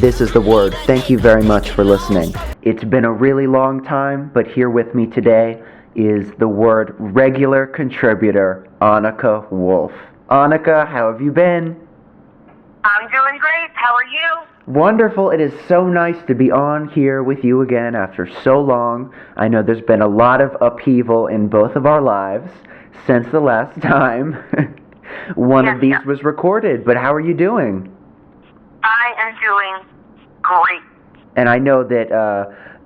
This is The Word. Thank you very much for listening. It's been a really long time, but here with me today is The Word regular contributor, Annika Wolf. Annika, how have you been? I'm doing great. How are you? Wonderful. It is so nice to be on here with you again after so long. I know there's been a lot of upheaval in both of our lives since the last time one of these was recorded, but how are you doing? I am doing great. And I know that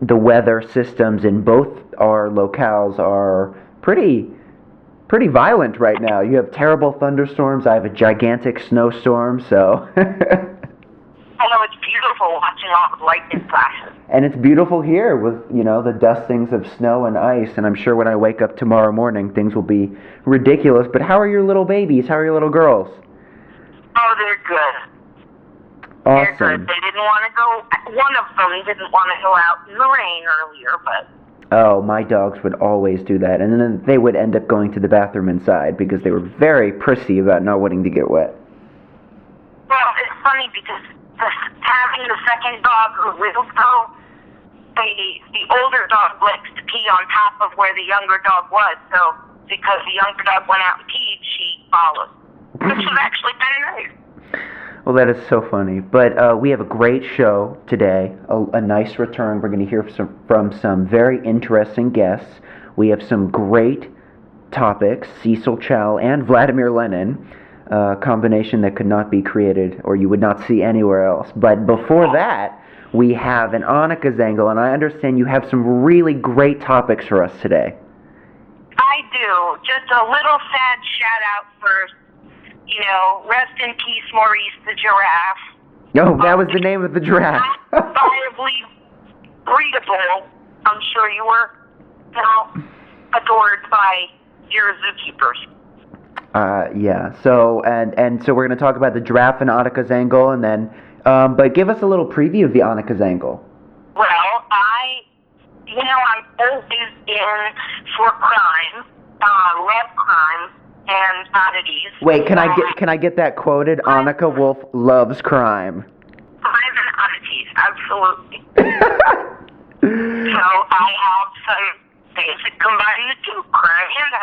the weather systems in both our locales are pretty violent right now. You have terrible thunderstorms. I have a gigantic snowstorm, so... I know, it's beautiful watching all the lightning flashes. And it's beautiful here with, the dustings of snow and ice, and I'm sure when I wake up tomorrow morning, things will be ridiculous. But how are your little babies? How are your little girls? Oh, they're good. Awesome. They're good. They didn't want to go, one of them didn't want to go out in the rain earlier, but... Oh, my dogs would always do that, and then they would end up going to the bathroom inside because they were very prissy about not wanting to get wet. Well, it's funny because having the second dog who will go, the older dog likes to pee on top of where the younger dog was, so because the younger dog went out and peed, she followed. Which was actually kind of nice. Well, that is so funny. But we have a great show today, a nice return. We're going to hear from some very interesting guests. We have some great topics, Cecil Chow and Vladimir Lenin, a combination that could not be created or you would not see anywhere else. But before that, we have an Annika's angle, and I understand you have some really great topics for us today. I do. Just a little sad shout-out first. Rest in peace, Maurice the giraffe. Oh, that was the name of the giraffe. Viably breedable. I'm sure you were, adored by your zookeepers. Yeah. So and so we're going to talk about the giraffe and Annika's angle, and then, but give us a little preview of the Annika's angle. Well, I'm always in for crime, love crime. And oddities. Wait, can I get that quoted? Annika Wolf loves crime. Crime and oddities, absolutely. So I have some things that combine the two, crime and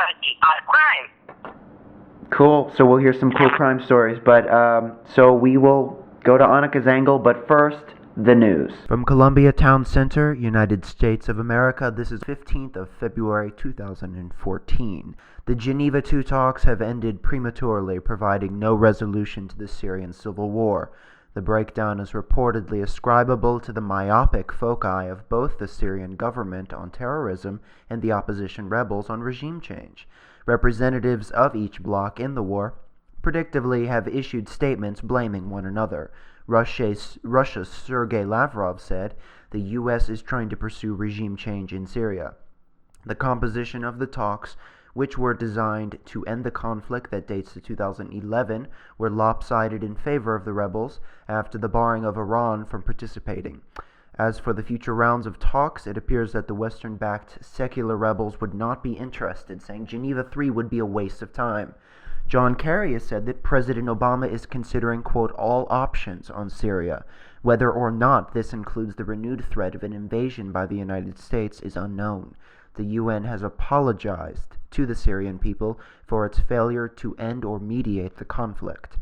crime. Cool. So we'll hear some cool crime stories. But so we will go to Annika's angle. But first, the news. From Columbia Town Center, United States of America, this is 15th of February 2014. The Geneva II talks have ended prematurely, providing no resolution to the Syrian civil war. The breakdown is reportedly ascribable to the myopic foci of both the Syrian government on terrorism and the opposition rebels on regime change. Representatives of each bloc in the war predictably have issued statements blaming one another. Russia's Sergei Lavrov said the U.S. is trying to pursue regime change in Syria. The composition of the talks, which were designed to end the conflict that dates to 2011, were lopsided in favor of the rebels after the barring of Iran from participating. As for the future rounds of talks, it appears that the Western-backed secular rebels would not be interested, saying Geneva III would be a waste of time. John Kerry has said that President Obama is considering, quote, all options on Syria. Whether or not this includes the renewed threat of an invasion by the United States is unknown. The UN has apologized to the Syrian people for its failure to end or mediate the conflict.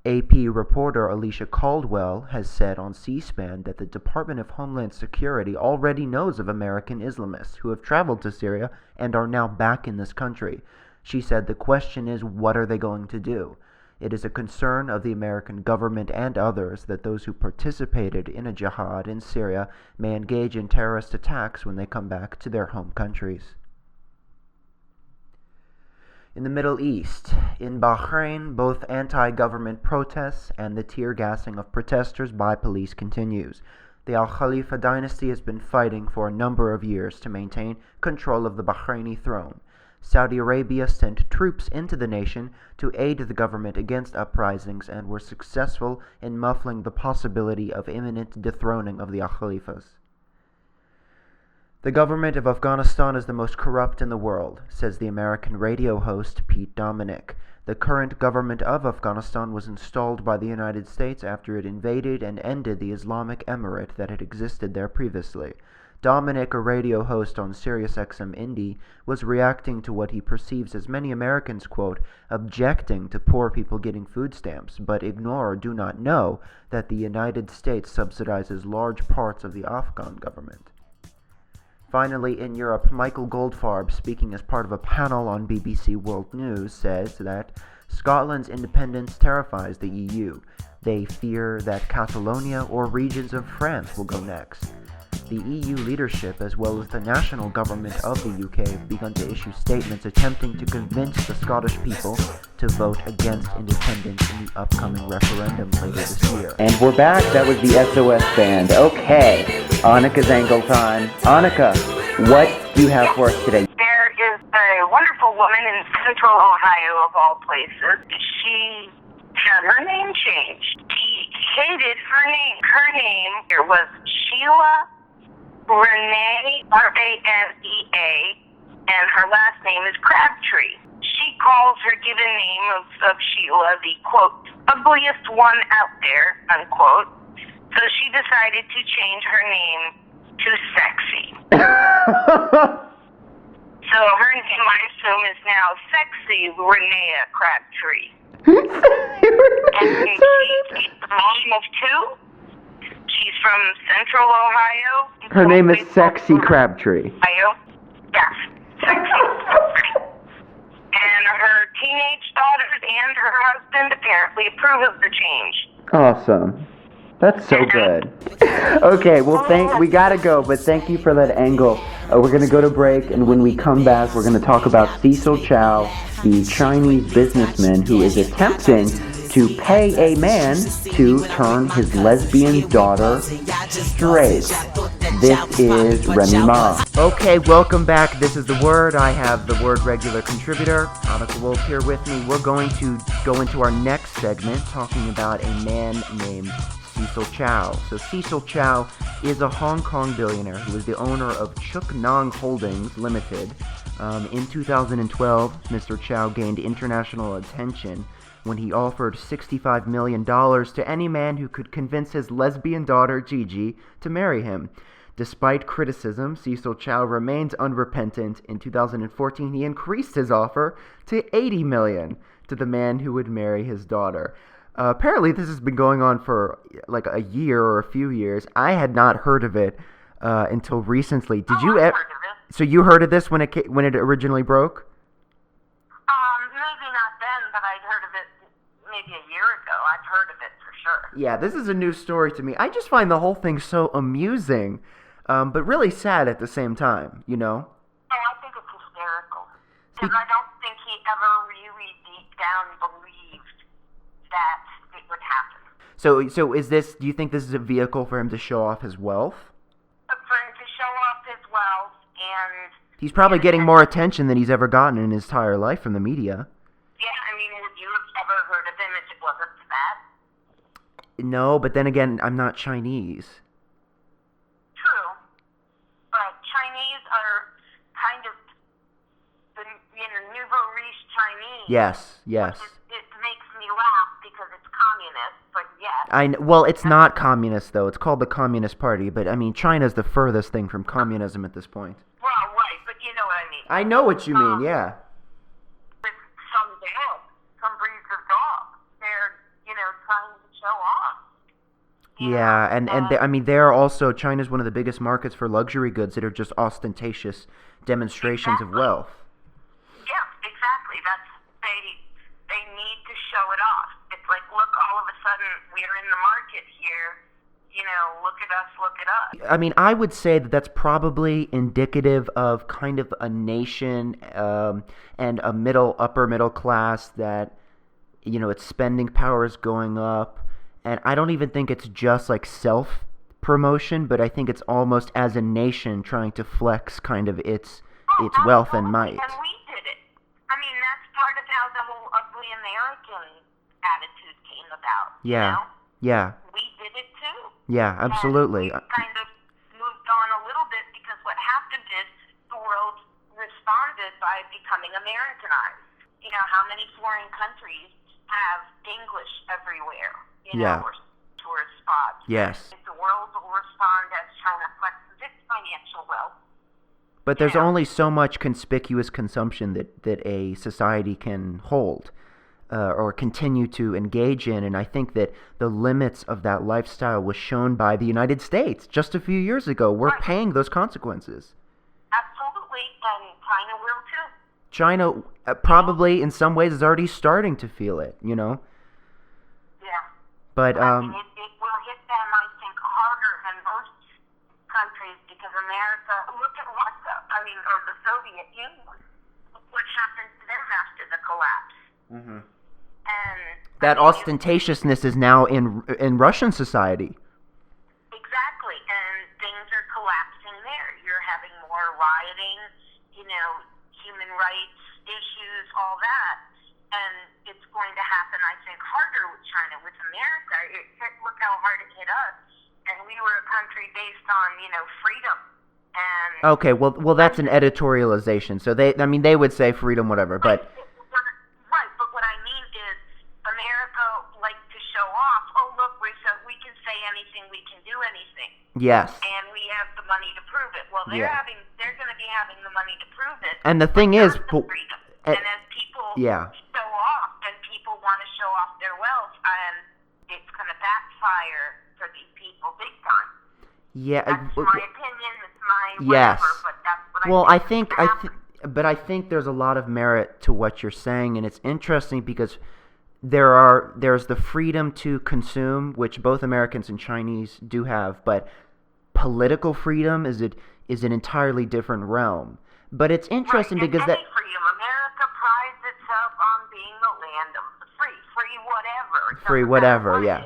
AP reporter Alicia Caldwell has said on C-SPAN that the Department of Homeland Security already knows of American Islamists who have traveled to Syria and are now back in this country. She said the question is, what are they going to do? It is a concern of the American government and others that those who participated in a jihad in Syria may engage in terrorist attacks when they come back to their home countries. In the Middle East, in Bahrain, both anti-government protests and the tear gassing of protesters by police continues. The Al Khalifa dynasty has been fighting for a number of years to maintain control of the Bahraini throne. Saudi Arabia sent troops into the nation to aid the government against uprisings and were successful in muffling the possibility of imminent dethroning of the Al Khalifas. The government of Afghanistan is the most corrupt in the world, says the American radio host Pete Dominick. The current government of Afghanistan was installed by the United States after it invaded and ended the Islamic Emirate that had existed there previously. Dominic, a radio host on SiriusXM Indie, was reacting to what he perceives as many Americans, quote, objecting to poor people getting food stamps, but ignore or do not know that the United States subsidizes large parts of the Afghan government. Finally, in Europe, Michael Goldfarb, speaking as part of a panel on BBC World News, says that Scotland's independence terrifies the EU. They fear that Catalonia or regions of France will go next. The EU leadership, as well as the national government of the UK, have begun to issue statements attempting to convince the Scottish people to vote against independence in the upcoming referendum later this year. And we're back. That was the SOS Band. Okay, Annika's Angle time. Annika, what do you have for us today? There is a wonderful woman in central Ohio, of all places. She had her name changed. She hated her name. Her name was Sheila Renee, Ranea, and her last name is Crabtree. She calls her given name of Sheila the, quote, ugliest one out there, unquote. So she decided to change her name to Sexy. So her name, I assume, is now Sexy Renea Crabtree. And she's the mom of two. She's from Central Ohio. Her name is Sexy Crabtree. Ohio. Yes, Sexy. And her teenage daughters and her husband apparently approve of the change. Awesome. That's so good. Okay, well, we gotta go, but thank you for that angle. We're gonna go to break, and when we come back, we're gonna talk about Cecil Chow, the Chinese businessman who is attempting to pay a man to turn his lesbian daughter straight. This is Remy Ma. Okay, welcome back. This is The Word. I have The Word regular contributor, Annika Wolf, here with me. We're going to go into our next segment talking about a man named Cecil Chow. So Cecil Chow is a Hong Kong billionaire who is the owner of Chuk Nong Holdings Limited. In 2012, Mr. Chow gained international attention when he offered $65 million to any man who could convince his lesbian daughter, Gigi, to marry him. Despite criticism, Cecil Chow remains unrepentant. In 2014, he increased his offer to $80 million to the man who would marry his daughter. Apparently, this has been going on for like a year or a few years. I had not heard of it until recently. Did you? Heard of it. So you heard of this when it originally broke? Maybe not then, but I'd heard of it maybe a year ago. I've heard of it for sure. Yeah, this is a new story to me. I just find the whole thing so amusing, but really sad at the same time, you know? And I think it's hysterical. Because I don't think he ever really deep down believed that it would happen. So is this, do you think this is a vehicle for him to show off his wealth? For him to show off his wealth and... He's probably getting more attention than he's ever gotten in his entire life from the media. Yeah, I mean, would you have ever heard of him if it wasn't for that? No, but then again, I'm not Chinese. True. But Chinese are kind of the, nouveau riche Chinese. Yes. It makes me laugh because it's communist, but yes. Well, it's not communist, though. It's called the Communist Party, but, I mean, China's the furthest thing from communism at this point. Well, right, but you know what I mean. I know what you mean, yeah. With some breeds of dog, they're, trying to show off. Yeah, and they're also, China's one of the biggest markets for luxury goods that are just ostentatious demonstrations of wealth. Yeah, exactly. They need to show it off. It's like, look, all of a sudden we're in the market here. Look at us. I mean, I would say that that's probably indicative of kind of a nation and a upper middle class that, its spending power is going up. And I don't even think it's just like self-promotion, but I think it's almost as a nation trying to flex kind of its wealth and might. And we did it. I mean, that's part of how the whole ugly American attitude came about. Yeah. Yeah. We did it too. Yeah, absolutely. And we kind of moved on a little bit because what happened is the world responded by becoming Americanized. How many foreign countries Yeah. or tourist spots. Yes. If the world will respond as China flexes its financial wealth. But there's only so much conspicuous consumption that a society can hold or continue to engage in, and I think that the limits of that lifestyle was shown by the United States just a few years ago. We're paying those consequences. Absolutely, and China will too. China probably in some ways is already starting to feel it, you know? Yeah. But I mean, it will hit them, I think, harder than most countries because America, look at or the Soviet Union, what happened to them after the collapse. Mm-hmm. And that ostentatiousness is now in Russian society. Exactly, and things are collapsing there. You're having more rioting, human rights issues, all that. And it's going to happen, I think, harder with China. With America, look how hard it hit us. And we were a country based on, freedom. And okay, well, that's an editorialization. So they would say freedom, whatever, but... Right, but what I mean is America likes to show off, look, we can say anything, we can do anything. Yes. And we have the money to prove it. Well, they're going to be having the money to prove it. And the thing is... freedom. And as people show off, and people want to show off their wealth, and it's going to backfire for these people big time. Yeah. That's my opinion, it's my whatever, but that's what I think there's a lot of merit to what you're saying, and it's interesting because there's the freedom to consume, which both Americans and Chinese do have, but political freedom is an entirely different realm. But it's interesting because any freedom. America prides itself on being the land of the free whatever. Free whatever, yeah.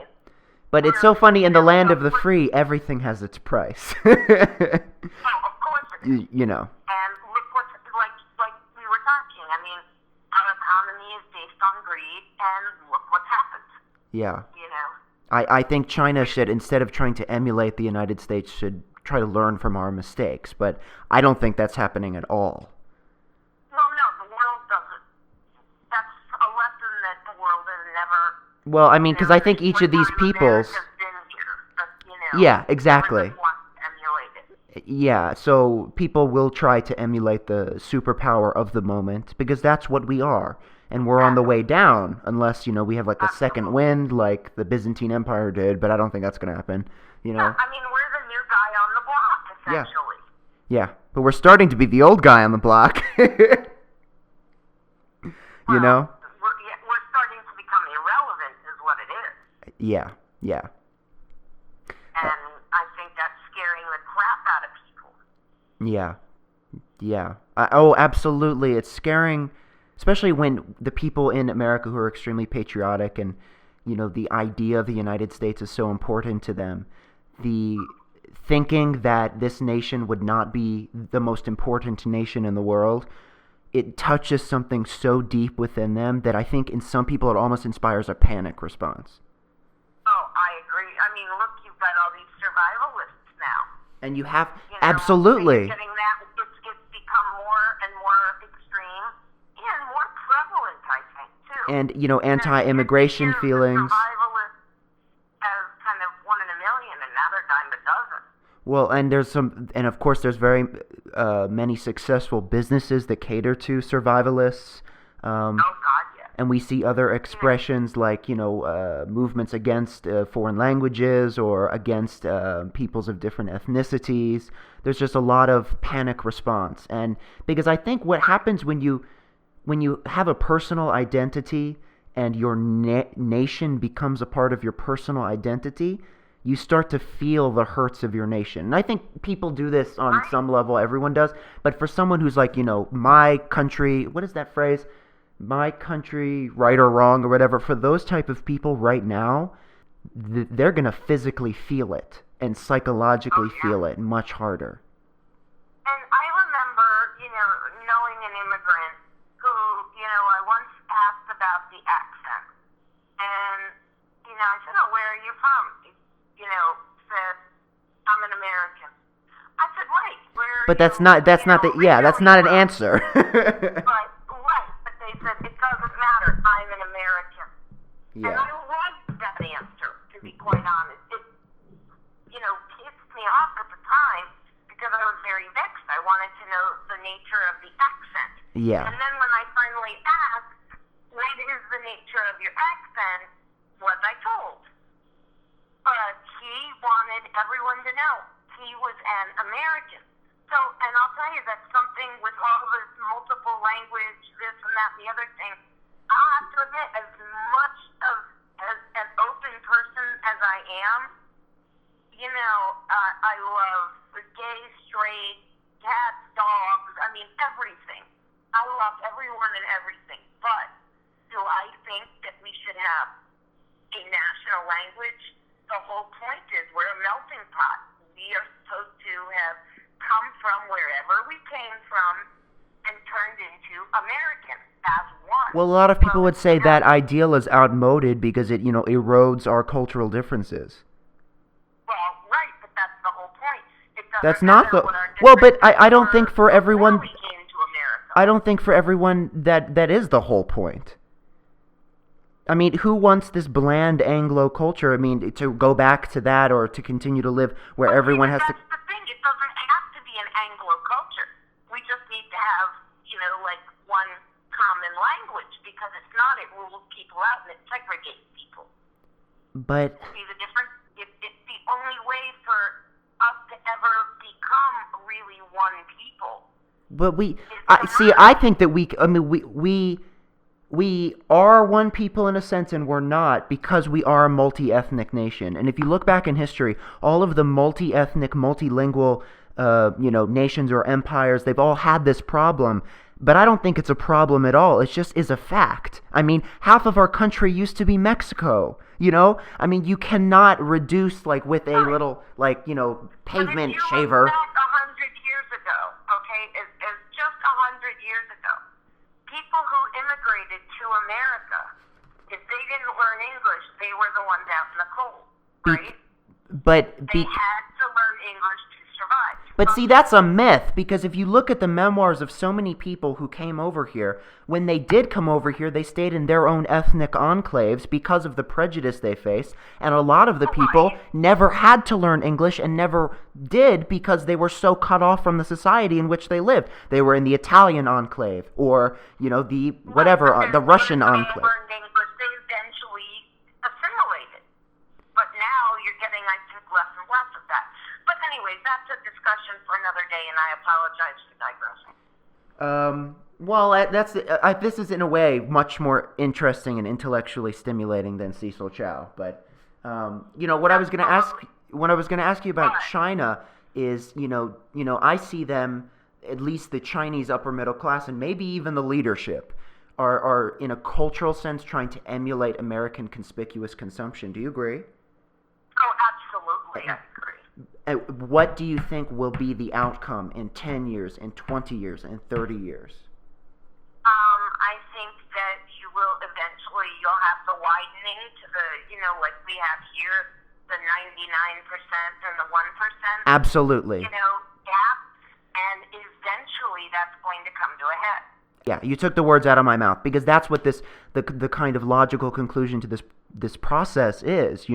But it's so funny, in the land of the free, everything has its price. Well, of course it is. You know. And look what's, like we were talking, I mean, our economy is based on greed, and look what's happened. Yeah. I think China should, instead of trying to emulate the United States, should try to learn from our mistakes. But I don't think that's happening at all. No, the world doesn't. That's a lesson that the world has never... Well, I mean, because I think each of these peoples... Yeah, exactly. Yeah, so people will try to emulate the superpower of the moment, because that's what we are. And we're on the way down, unless, we have like a second wind like the Byzantine Empire did, but I don't think that's going to happen, Yeah, I mean, we're the new guy on the block, essentially. Yeah, but we're starting to be the old guy on the block. You know? We're starting to become irrelevant, is what it is. Yeah. And I think that's scaring the crap out of people. Yeah. Absolutely. It's scaring, especially when the people in America who are extremely patriotic and, the idea of the United States is so important to them. The thinking that this nation would not be the most important nation in the world, it touches something so deep within them that I think in some people it almost inspires a panic response. Oh, I agree. I mean, look, you've got all these survivalists now. And you have, absolutely. It's become more and more extreme and more prevalent, I think, too. And, anti-immigration feelings. Survivalists as kind of one in a million, and now they're dime a dozen. Well, and of course there's very many successful businesses that cater to survivalists. Oh, God, yes. And we see other expressions like, movements against foreign languages or against peoples of different ethnicities. There's just a lot of panic response. And because I think what happens when you have a personal identity and your nation becomes a part of your personal identity, you start to feel the hurts of your nation. And I think people do this on some level, everyone does. But for someone who's like, my country, what is that phrase? My country, right or wrong or whatever, for those type of people right now, they're going to physically feel it and psychologically feel it much harder. And I remember, knowing an immigrant who, I once asked about the accent. And, I said, where are you from? Said, I'm an American. I said, right, where are But that's you? that's not an answer. Right, but they said, it doesn't matter, I'm an American. Yeah. And I liked that answer. Yeah. And then when I finally asked, what is the nature of your accent, was I told. But he wanted everyone to know he was an American. So, and I'll tell you, that's something with all this multiple language, this and that and the other thing. I'll have to admit, as much of as an open person as I am, I love gay, straight, cats, dogs, I mean, everything. I love everyone and everything. But do I think that we should have a national language? The whole point is we're a melting pot. We are supposed to have come from wherever we came from and turned into Americans as one. Well, a lot of people would say that ideal is outmoded because it, erodes our cultural differences. Well, right, but that's the whole point. It doesn't That's not matter the... what our Well, but differences I don't were think for everyone... before we came to America. I don't think for everyone that is the whole point. I mean, who wants this bland Anglo culture? I mean, to go back to that or to continue to live where everyone has to... That's the thing. It doesn't have to be an Anglo culture. We just need to have, one common language, because if not, it rules people out and it segregates people. But... See the difference? It's the only way for us to ever become really one people. But I think that we are one people in a sense, and we're not, because we are a multi-ethnic nation. And if you look back in history, all of the multi-ethnic, multilingual, nations or empires, they've all had this problem. But I don't think it's a problem at all. It just is a fact. I mean, half of our country used to be Mexico, I mean, you cannot reduce, with a little, pavement shaver. But if you look back 100 years ago, okay, as just 100 years ago, people who immigrated to America, if they didn't learn English, they were the ones out in the cold, right? They had to learn English to survive. But see, that's a myth, because if you look at the memoirs of so many people who came over here, when they did come over here, they stayed in their own ethnic enclaves because of the prejudice they faced, and a lot of the people never had to learn English and never did because they were so cut off from the society in which they lived. They were in the Italian enclave, or, the Russian enclave. They learned English, they eventually assimilated. But now you're getting, I think, less and less of that. But anyways, that's a discussion for another day, and I apologize for digressing. This is in a way much more interesting and intellectually stimulating than Cecil Chow. But what I was going to ask you about China is, I see them, at least the Chinese upper middle class and maybe even the leadership, are in a cultural sense trying to emulate American conspicuous consumption. Do you agree? Oh, absolutely, I agree. What do you think will be the outcome in 10 years, in 20 years, in 30 years? I think that you'll have the widening to the, like we have here, the 99% and the 1%. Absolutely. Gap, and eventually that's going to come to a head. Yeah, you took the words out of my mouth, because that's what the kind of logical conclusion to this process is.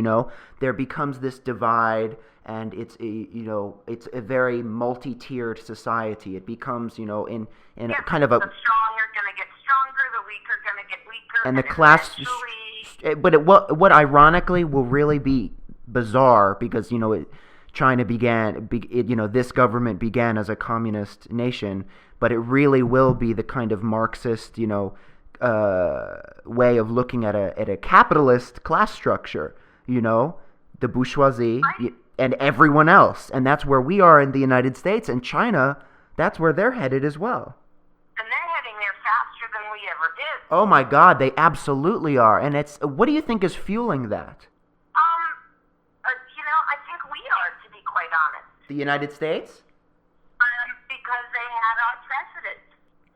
There becomes this divide, and it's a very multi-tiered society. It becomes in a kind of a... The strong are going to get stronger, the weak are going to get weaker, and the class. But what ironically will really be bizarre, because China began, this government began as a communist nation, but it really will be the kind of Marxist, way of looking at a capitalist class structure, the bourgeoisie and everyone else. And that's where we are in the United States, and China, that's where they're headed as well. And they're heading there faster than we ever did. Oh my God, they absolutely are. And what do you think is fueling that? I think we are, to be quite honest. The United States? Because they had our precedent,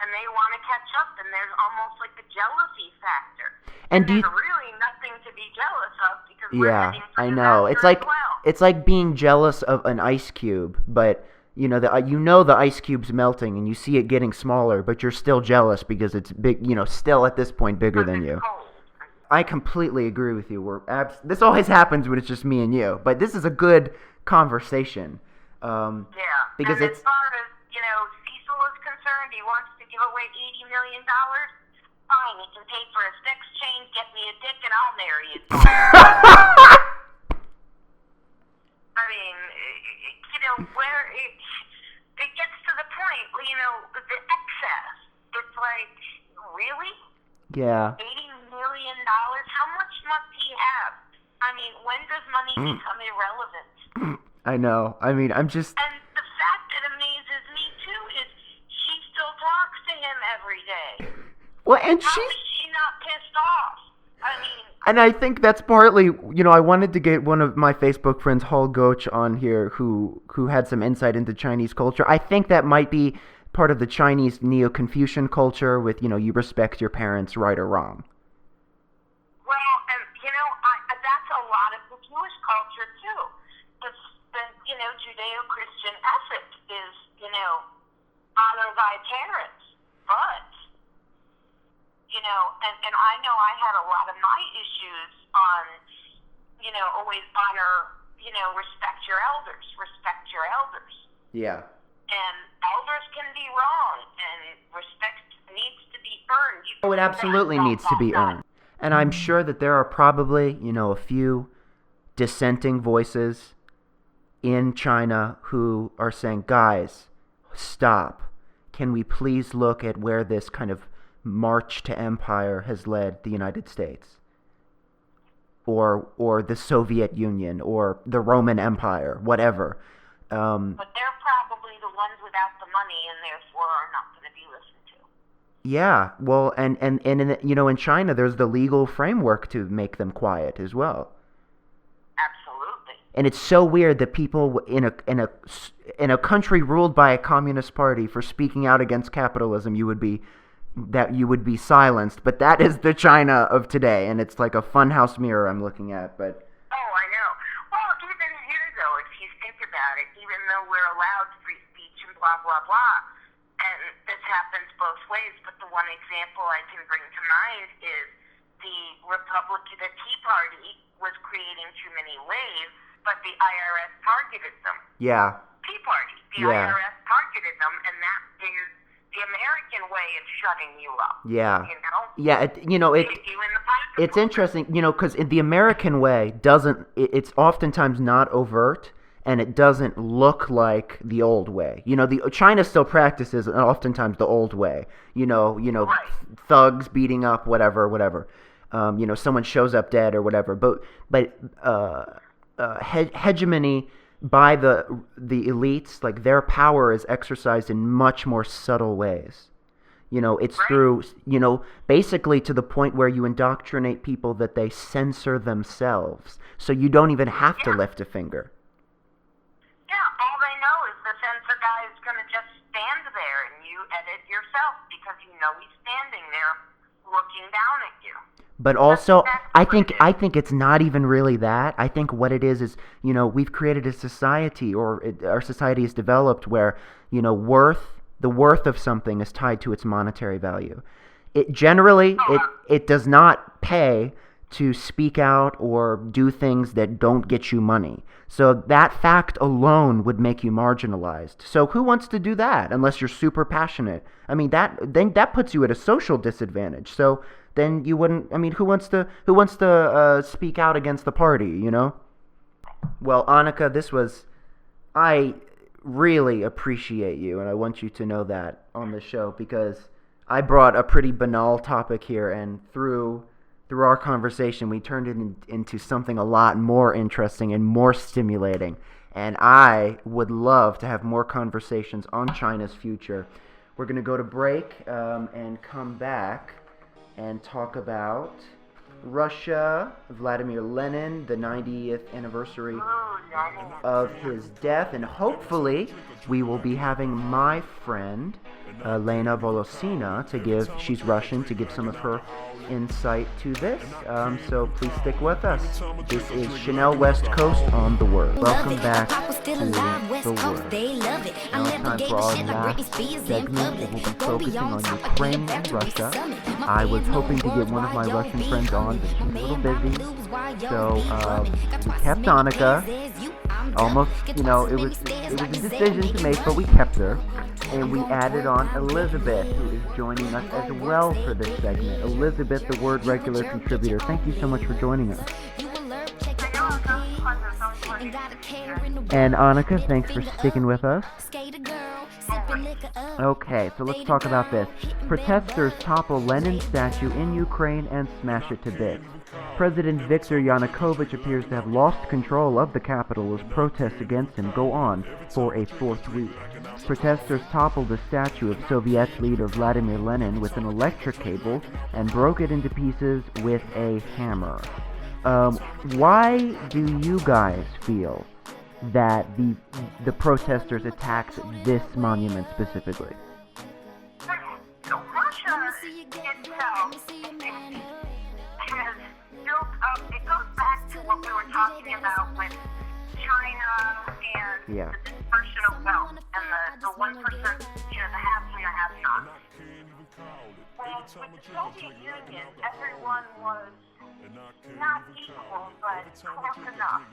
and they want to catch up, and there's almost like a jealousy factor. And there's really nothing to be jealous of, because we're heading for I know. It's like being jealous of an ice cube, but the ice cube's melting, and you see it getting smaller, but you're still jealous because it's big. Still at this point bigger than you. Cold. I completely agree with you. This always happens when it's just me and you, but this is a good conversation. Yeah. Because and as far as Cecil is concerned, he wants to give away $80 million? Fine, you can pay for a sex change, get me a dick, and I'll marry you. I mean, where it gets to the point, the excess. It's like, really? Yeah. $80 million? How much must he have? I mean, when does money become irrelevant? I know. I mean, I'm just... And the fact that amazes me, too, is she still talks to him every day. Well, and How is she not pissed off? I mean... And I think that's partly, I wanted to get one of my Facebook friends, Hall Goch, on here who had some insight into Chinese culture. I think that might be part of the Chinese Neo-Confucian culture with, you respect your parents, right or wrong. Well, and, that's a lot of the Jewish culture, too. The Judeo-Christian ethic is, honor thy parents. But, and I know I had a lot of my issues on, always honor, respect your elders. Yeah. And elders can be wrong, and respect needs to be earned. Oh, it absolutely needs to be earned. And I'm sure that there are probably, a few dissenting voices in China who are saying, guys, stop. Can we please look at where this kind of march to empire has led the United States? Or the Soviet Union, or the Roman Empire, whatever. But they're probably the ones without the money, and therefore are not going to be listened to. Yeah, well, and in China, there's the legal framework to make them quiet as well. Absolutely. And it's so weird that people in a country ruled by a communist party for speaking out against capitalism, you would be silenced. But that is the China of today, and it's like a funhouse mirror I'm looking at. But oh, I know. Well, even here, though, if you think about it, even though we're allowed free speech and blah blah blah, and this happens both ways. But the one example I can bring to mind is the Tea Party was creating too many waves, but the IRS targeted them. Yeah. Tea Party. The IRS targeted them, and that is the American way of shutting you up. Yeah. Yeah, it's interesting, because the American way it's oftentimes not overt, and it doesn't look like the old way. China still practices oftentimes the old way. Right. Thugs beating up, whatever. Someone shows up dead or whatever. But hegemony by the elites, like their power is exercised in much more subtle ways. It's right. through, basically to the point where you indoctrinate people that they censor themselves. So you don't even have to lift a finger. Yeah, all they know is the censor guy is going to just stand there and you edit yourself because he's standing there looking down at you. But also, I think it's not even really that. I think what it is, we've created a society, our society is developed where, the worth of something is tied to its monetary value. It generally, it does not pay to speak out or do things that don't get you money. So that fact alone would make you marginalized. So who wants to do that unless you're super passionate? I mean, that puts you at a social disadvantage. So then you wouldn't. I mean, who wants to speak out against the party? Well, Annika, I really appreciate you, and I want you to know that on the show because I brought a pretty banal topic here, and through our conversation, we turned it into something a lot more interesting and more stimulating. And I would love to have more conversations on China's future. We're going to go to break and come back and talk about Russia, Vladimir Lenin, the 90th anniversary of his death, and hopefully we will be having my friend Lena Volosina she's Russian, to give some of her insight to this. So please stick with us. This is Chanel West Coast on The Word. Welcome back to The Word. Now it's time for our last segment. It will be focusing on Ukraine and Russia. I was hoping to get one of my Russian friends on, but she's a little busy. So we kept Annika. almost, it was a decision to make, but we kept her. And we added on Elizabeth, who is joining us as well for this segment. Elizabeth, the Word Regular contributor, thank you so much for joining us. And Annika, thanks for sticking with us. Okay, so let's talk about this. Protesters topple Lenin statue in Ukraine and smash it to bits. President Viktor Yanukovych appears to have lost control of the capital as protests against him go on for a fourth week. Protesters toppled a statue of Soviet leader Vladimir Lenin with an electric cable and broke it into pieces with a hammer. Why do you guys feel that the protesters attacked this monument specifically? Russia itself has built up, it goes back to what we were talking about with China and the dispersion of wealth and the 1%, the haves and the have-nots. Well, with the Soviet Union, everyone was not equal, but close enough.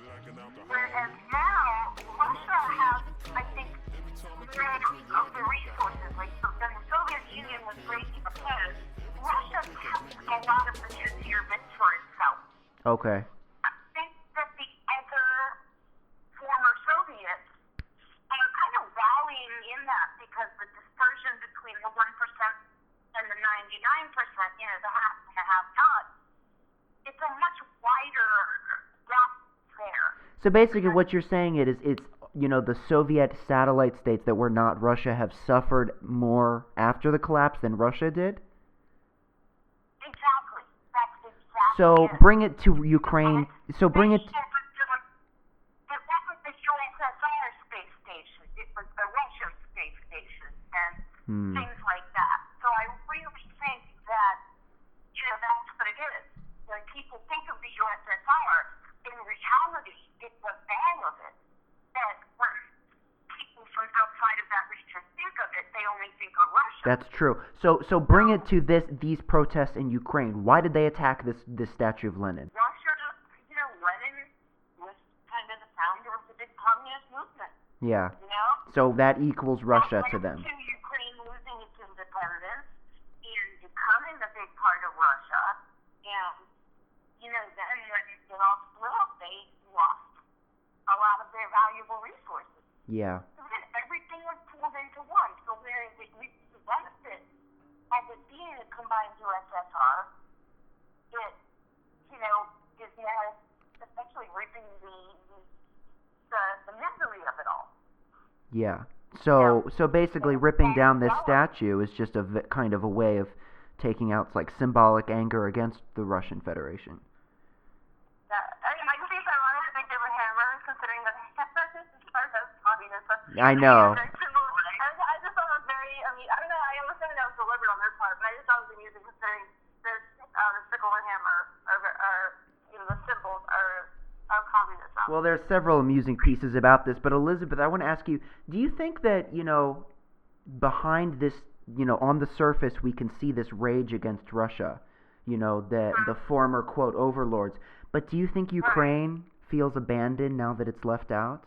Whereas now, Russia has, I think, more of the resources. Like, so then the Soviet Union was great because Russia kept a lot of the juicier bits for itself. Okay. I think that the other former Soviets are kind of rallying in that because the dispersion between the 1% and the 99%, the have and the have-not, it's a much wider gap there. So basically what you're saying it's the Soviet satellite states that were not Russia have suffered more after the collapse than Russia did? Exactly. That's exactly So it. bring it to Ukraine. So bring it... It wasn't the USSR space station. It was the Russian space station and things like that. So I really think that, that's what it is. When people think of the USSR, in reality, it was all of it. That when people from outside of that region think of it, they only think of Russia. That's true. So bring it to these protests in Ukraine. Why did they attack this statue of Lenin? Russia, Lenin was kind of the founder of the big communist movement. Yeah. So that equals Russia to them. To Ukraine losing its independence and becoming a big part of Russia, and then when it all split up, they lost a lot of their valuable resources. Yeah. So then everything was pulled into one. So whereas it reached the benefit of it being a combined USSR, it, is now essentially reaping the misery of it all. Yeah. So basically ripping down this statue is just kind of a way of taking out symbolic anger against the Russian Federation. I think it's ironic that they did with hammer, considering that this is part of communism. I know. I just thought it was very, I don't know, I understand that was deliberate on their part, but I just thought it was amusing considering the sickle and hammer are the symbols are communism. Well, there are several amusing pieces about this, but Elizabeth, I want to ask you, do you think that, behind this, on the surface we can see this rage against Russia, the former, quote, overlords, but do you think Ukraine feels abandoned now that it's left out?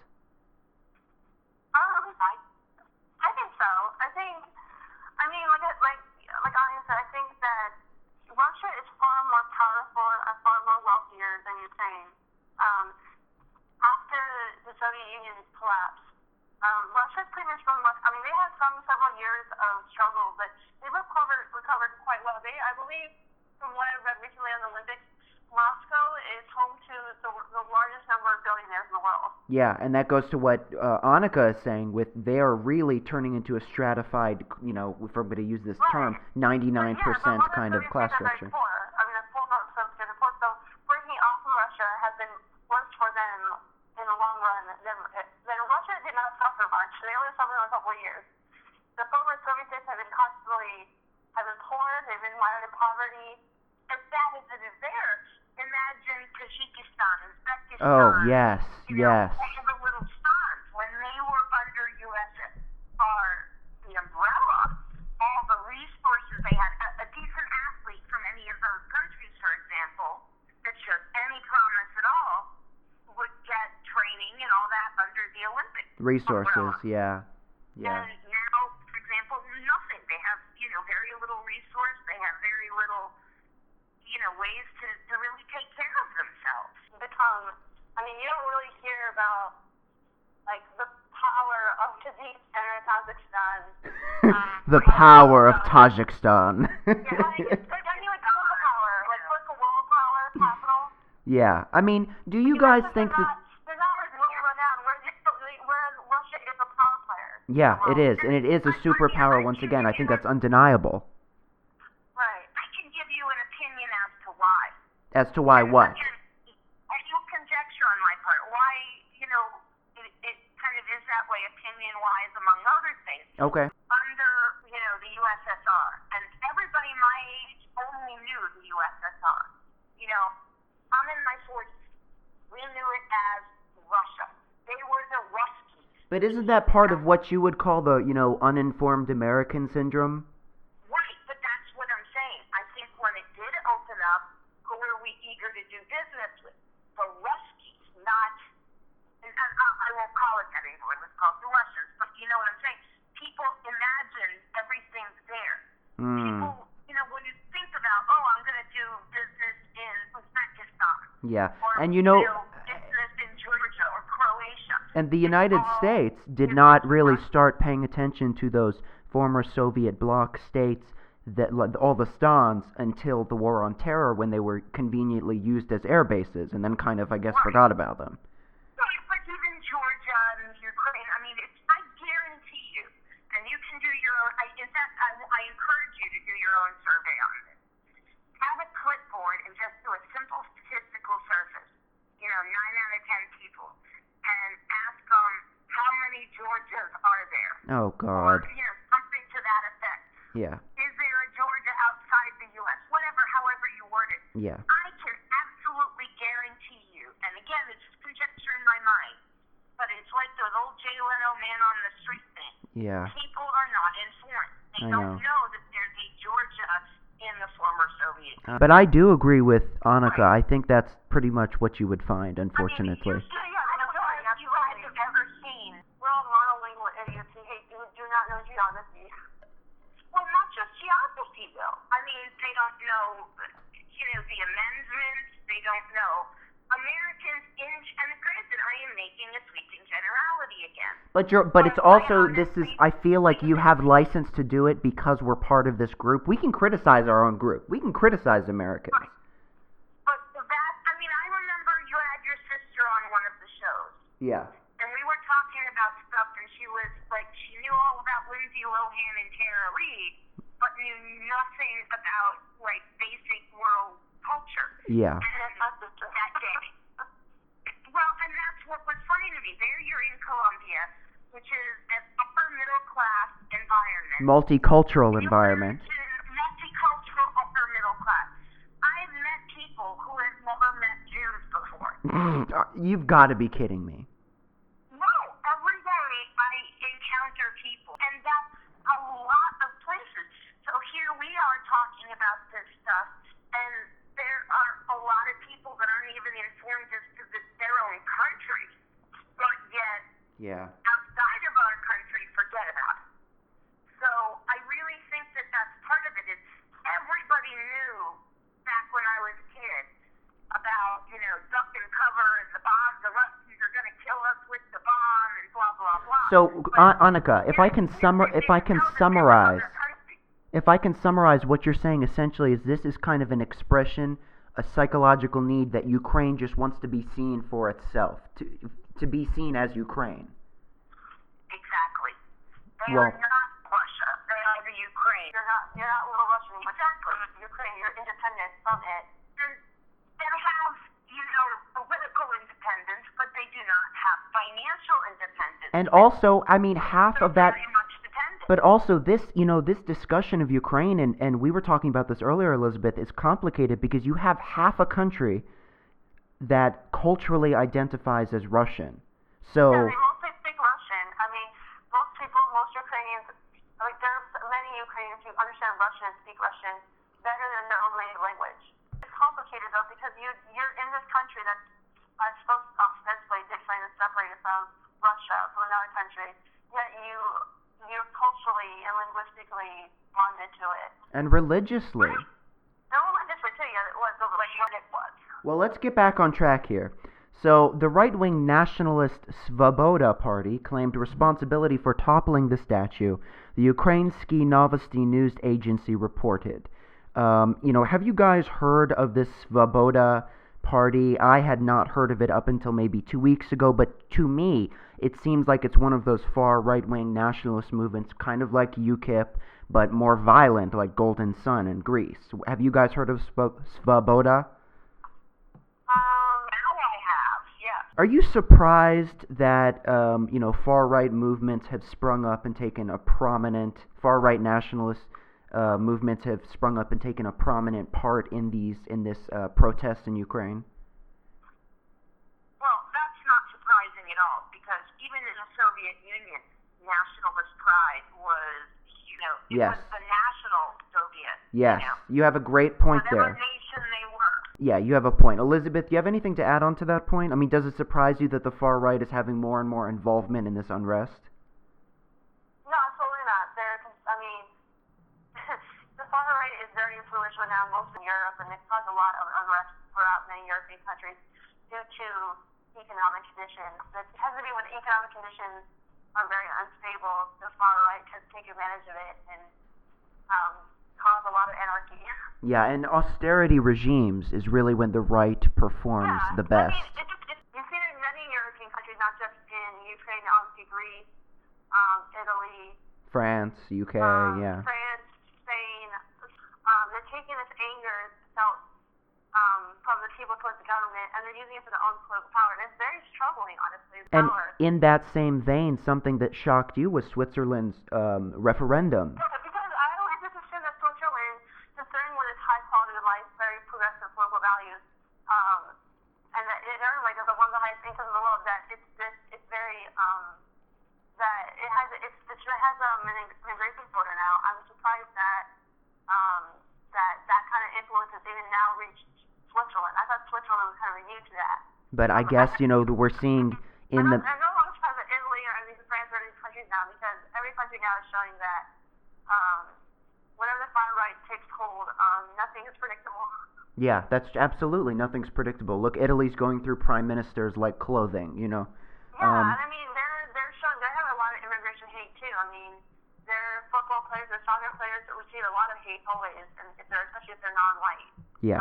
I think so. I think, like Anya said, I think that Russia is far more powerful and far more wealthier than Ukraine. After the Soviet Union collapsed, Russia's pretty much run left. They had several years of struggle, but they recovered quite well. I believe, from what I read recently on the Olympics, Moscow is home to the largest number of billionaires in the world. Yeah, and that goes to what Annika is saying. They are really turning into a stratified, if I'm going to use this term, 99% kind of class structure. So breaking off from Russia has been worse for them in the long run than Russia did not suffer much. They only suffered a couple of years. The former Soviet states have been poor, they've been mired in poverty. As bad as it is there, imagine Tajikistan, Uzbekistan. Oh, yes, yes. All the little stars, when they were under USSR, the umbrella, all the resources they had, a decent athlete from any of those countries, for example, that showed any promise at all, would get training and all that resources. umbrella. Yeah. And now, for example, nothing. They have, very little resource. They have very little, ways to really take care of themselves. You don't really hear about, the power of Tajikistan or Kazakhstan. The power of Tajikistan. World power, what's the world power capital? Yeah. I mean, do you guys think that... They're not really run down. Whereas Russia is a power player. Yeah, it is. And it is a superpower once again. I think that's undeniable. Right. I can give you an opinion as to why. As to why what? I do conjecture on my part. Why, it kind of is that way opinion-wise, among other things. Okay. Under, the USSR. And everybody my age only knew the USSR. I'm in my 40s. We knew it as Russia. They were the Ruskies. But isn't that part of what you would call the, uninformed American syndrome? Right, but that's what I'm saying. I think when it did open up, who were we eager to do business with? The Ruskies, not, and I won't call it that anymore. Let's call it the Russians. But you know what I'm saying? People imagine everything's there. People, when you think about, I'm going to do business in Uzbekistan. Yeah, Or, and business in Georgia or Croatia. and the United States did not really start paying attention to those former Soviet bloc states, that all the stans, until the War on Terror, when they were conveniently used as air bases, and then kind of, I guess, forgot about them. Right, but even Georgia and Ukraine, I guarantee you, and you can do your own, in fact, I encourage you to do your own survey on this. Have a clipboard and just do a simple statistical surface, 9 out of 10 people, and ask them how many Georgias are there. Oh, Or, God. something to that effect. Yeah. Is there a Georgia outside the U.S.? However you word it. Yeah. I can absolutely guarantee you, and again, it's just conjecture in my mind, but it's like those old Jay Leno man on the street thing. Yeah. People are not informed. They I don't know. know that there's a Georgia in the former Soviet Union. But I do agree with Annika. I think that's pretty much what you would find, unfortunately. I don't know if you guys have ever seen. We're all monolingual idiots who do not know geography. Well, not just geography, though. They don't know, the amendments. They don't know. Americans, and granted, I am making a sweeping generality again. But it's also, I feel like you have license to do it because we're part of this group. We can criticize our own group. We can criticize Americans. Right. But I remember you had your sister on one of the shows. Yeah. And we were talking about stuff, and she was like, she knew all about Lindsay Lohan and Tara Reid, but knew nothing about, basic world culture. Yeah. And that day. Well, and that's what was funny to me. There you're in Colombia, which is an upper middle class environment. Multicultural environment. Multicultural upper middle class. I've met people who have never met Jews before. You've got to be kidding me. No, every day I encounter people, and that's a lot of places. So here we are talking about this stuff, and there are a lot of people that aren't even informed as to their own country, but yet outside of our country forget about it. So I really think that that's part of it. Everybody knew back when I was a kid about, duck and cover and the bomb, the Russians are going to kill us with the bomb and blah, blah, blah. So, Annika, if I can summarize what you're saying essentially is this is kind of an expression, a psychological need that Ukraine just wants to be seen for itself, to be seen as Ukraine. Exactly. They are not Russia. They are the Ukraine. You're not little Russian. Exactly. Ukraine. You're independent from it. And they have, political independence, but they do not have financial independence. And also, half of that... Very much dependent. But also, this discussion of Ukraine, and we were talking about this earlier, Elizabeth, is complicated because you have half a country that culturally identifies as Russian. So... Yeah, they mostly speak Russian. Most Ukrainians, there are many Ukrainians who understand Russian and speak Russian better than their own native language. It's complicated, though, because you're in this country that's supposed to ostensibly different and separated from Russia, from another country. country, yet you're culturally and linguistically bonded to it. And religiously. No, religiously too, yeah, it was, but like what it was. Well, let's get back on track here. So, the right-wing nationalist Svoboda Party claimed responsibility for toppling the statue, the Ukrainsky Novosti news agency reported. Have you guys heard of this Svoboda Party? I had not heard of it up until maybe 2 weeks ago, but to me, it seems like it's one of those far right-wing nationalist movements, kind of like UKIP, but more violent, like Golden Sun in Greece. Have you guys heard of Svoboda? Are you surprised that far-right movements have sprung up and taken a prominent far-right nationalist movements have sprung up and taken a prominent part in this protest in Ukraine? Well, that's not surprising at all, because even in the Soviet Union, nationalist pride was, it Yes. was the national Soviet. Yes, you have a great point Whatever there. nation they were. Yeah, you have a point. Elizabeth, do you have anything to add on to that point? I mean, does it surprise you that the far right is having more and more involvement in this unrest? No, absolutely not. The far right is very influential now, mostly in Europe, and it's caused a lot of unrest throughout many European countries due to economic conditions. It has to be when economic conditions are very unstable. The far right has taken advantage of it and caused a lot of anarchy. Yeah, and austerity regimes is really when the right performs the best. You've seen it in many European countries, not just in Ukraine, obviously Greece, Italy, France, UK, yeah. France, Spain. They're taking this anger felt from the people towards the government, and they're using it for their own political power. And it's very troubling, honestly. And in that same vein, something that shocked you was Switzerland's referendum. Yeah, because I always just assume that Switzerland, considering with its high quality of life, very progressive political values, and that it earned like one of the highest incomes in the world, that it's very that it has an immigration quota now. I'm surprised that that kind of influence has even now reached Switzerland. I thought Switzerland was kind of immune to that. But I guess, we're seeing in the... I'm no longer surprised that Italy or at least France or these countries now, because every country now is showing that whenever the far right takes hold, nothing is predictable. Yeah, that's absolutely nothing's predictable. Look, Italy's going through prime ministers like clothing, Yeah, and I mean, they're showing, they're having a lot of immigration hate too. I mean, their football players, their soccer players receive a lot of hate always, and especially if they're non-white. Yeah.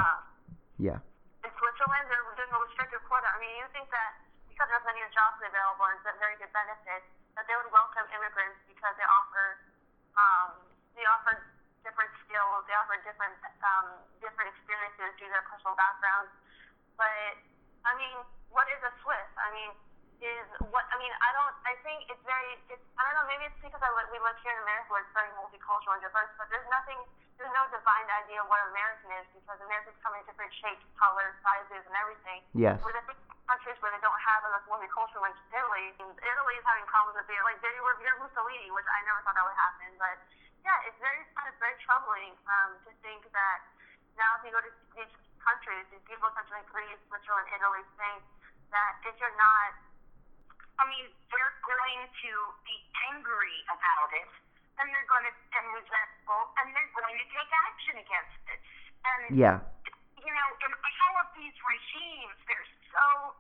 Yeah. In Switzerland, they're doing a restricted quota. I mean, you think that because there's many jobs available and very good benefits, that they would welcome immigrants because they offer different skills, they offer different experiences due to their personal backgrounds. But I mean, what is a Swiss? I think it's very, I don't know, maybe it's because we live here in America where it's very multicultural and diverse, but there's no defined idea of what American is, because Americans come in different shapes, colors, sizes, and everything. Yes. Where the countries where they don't have a multicultural, like Italy is having problems with it. Like they revere Mussolini, which I never thought that would happen, but yeah, it's very troubling to think that now if you go to these countries, these beautiful countries like Greece, Switzerland, Italy, Spain, that if you're not, they're going to be angry about it, and they're going to be resentful, and they're going to take action against it. And Yeah. in all of these regimes, they're so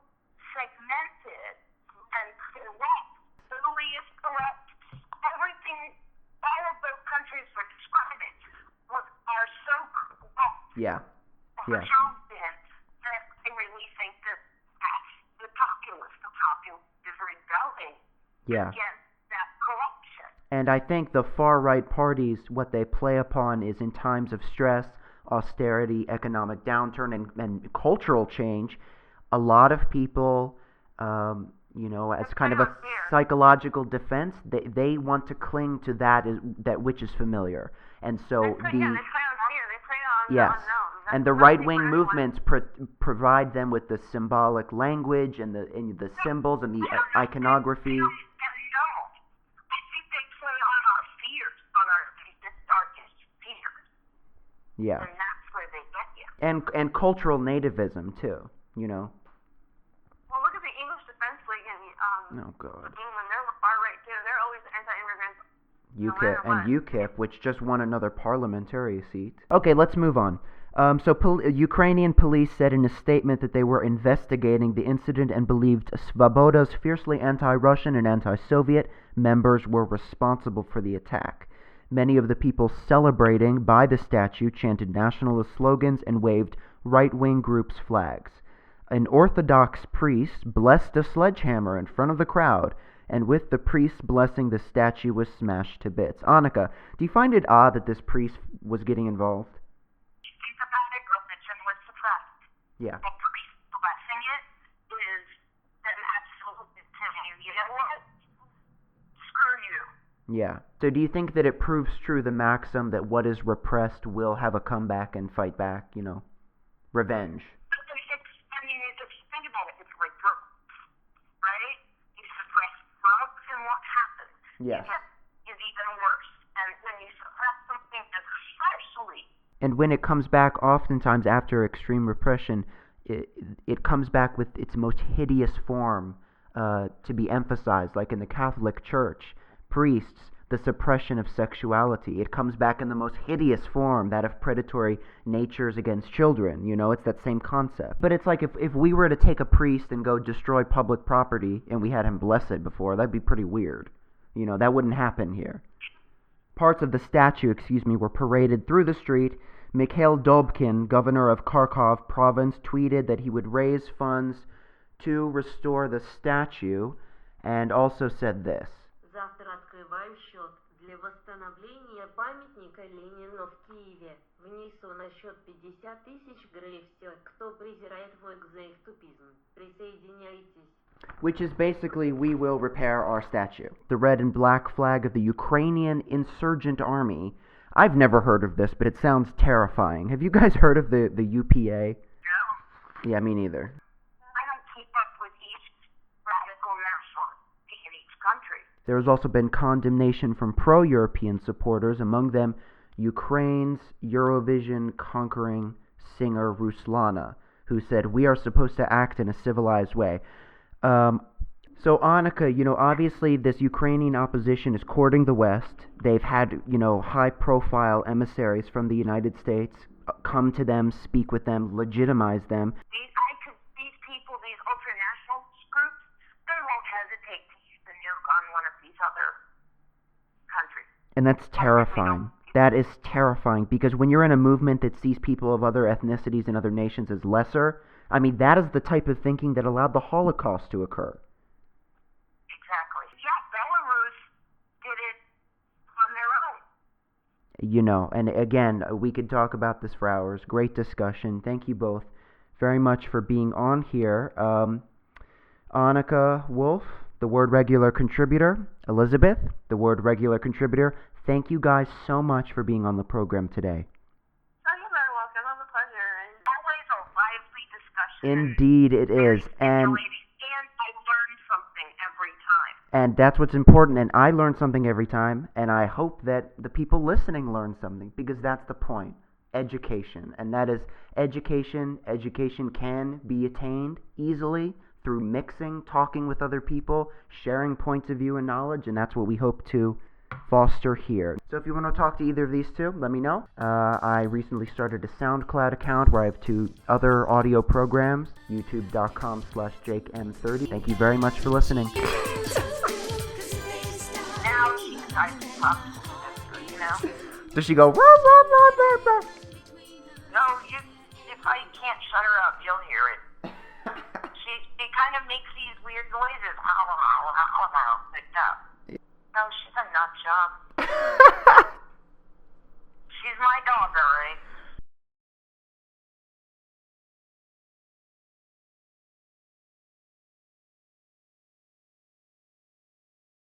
segmented and corrupt. Italy is corrupt. Everything, all of those countries we're describing are so corrupt. Yeah. Or have been, that they really think that the populace is rebelling against that corruption. And I think the far-right parties, what they play upon is in times of stress, austerity, economic downturn, and cultural change, a lot of people, as kind of a psychological defense, they want to cling to that which is familiar. And so they play on fear. They play on yes. the unknown. And the right-wing movements provide them with the symbolic language and the symbols and the iconography. I think they play on our fears, on our darkest fears. Yeah. And that's where they get you. And cultural nativism too, Well, look at the English Defense League in Oh God. England. They're far right too. they're always anti-immigrants. UKIP and UKIP, which just won another parliamentary seat. Okay, let's move on. Ukrainian police said in a statement that they were investigating the incident and believed Svoboda's fiercely anti-Russian and anti-Soviet members were responsible for the attack. Many of the people celebrating by the statue chanted nationalist slogans and waved right-wing groups' flags. An Orthodox priest blessed a sledgehammer in front of the crowd, and with the priest's blessing, the statue was smashed to bits. Annika, do you find it odd that this priest was getting involved? Think about it, religion was suppressed. Yeah. The priest blessing it is an absolute telling you know what? Screw you. Yeah. So do you think that it proves true the maxim that what is repressed will have a comeback and fight back, revenge? If you think about it, it's like drugs, right? You suppress drugs and what happens? Yes. Is even worse. And when you suppress something especially. And when it comes back, oftentimes after extreme repression, it comes back with its most hideous form to be emphasized, like in the Catholic Church. Priests, the suppression of sexuality. It comes back in the most hideous form, that of predatory natures against children. It's that same concept. But it's like if we were to take a priest and go destroy public property and we had him bless it before, that'd be pretty weird. That wouldn't happen here. Parts of the statue, were paraded through the street. Mikhail Dobkin, governor of Kharkov province, tweeted that he would raise funds to restore the statue and also said this. Завтра открываю счет для восстановления памятника Ленину в Киеве. Внесу на счет 50 тысяч гривен. Кто презирает мой ксенофобизм? Присоединяйтесь. Which is basically, we will repair our statue. The red and black flag of the Ukrainian Insurgent Army. I've never heard of this, but it sounds terrifying. Have you guys heard of the UPA? No. Yeah, me neither. I don't keep up with each radical nationality in each country. There has also been condemnation from pro-European supporters, among them Ukraine's Eurovision conquering singer Ruslana, who said, "We are supposed to act in a civilized way." So Annika, obviously this Ukrainian opposition is courting the West. They've had, high-profile emissaries from the United States come to them, speak with them, legitimize them. These people, these ultranationalist groups, they won't hesitate to use the nuke on one of these other countries. And that's terrifying. That is terrifying, because when you're in a movement that sees people of other ethnicities and other nations as lesser, that is the type of thinking that allowed the Holocaust to occur. Exactly. Yeah, Belarus did it on their own. And again, we could talk about this for hours. Great discussion. Thank you both very much for being on here. Annika Wolf, the Word Regular contributor. Elizabeth, the Word Regular contributor. Thank you guys so much for being on the program today. Oh, you're very welcome. It was a pleasure. And Always a lively discussion. Indeed it is. And I learned something every time. And that's what's important, and I learn something every time, and I hope that the people listening learn something, because that's the point. Education. And that is education. Education can be attained easily through mixing, talking with other people, sharing points of view and knowledge, and that's what we hope to foster here. So if you want to talk to either of these two, let me know. I recently started a SoundCloud account where I have 2 other audio programs, youtube.com/JakeM30. Thank you very much for listening. Now she decides to talk to me, Does she go, rah, rah, rah, rah, rah? No, if I can't shut her up, you'll hear it. She kind of makes these weird noises. Like that. No, she's a nut job. She's my dog, alright?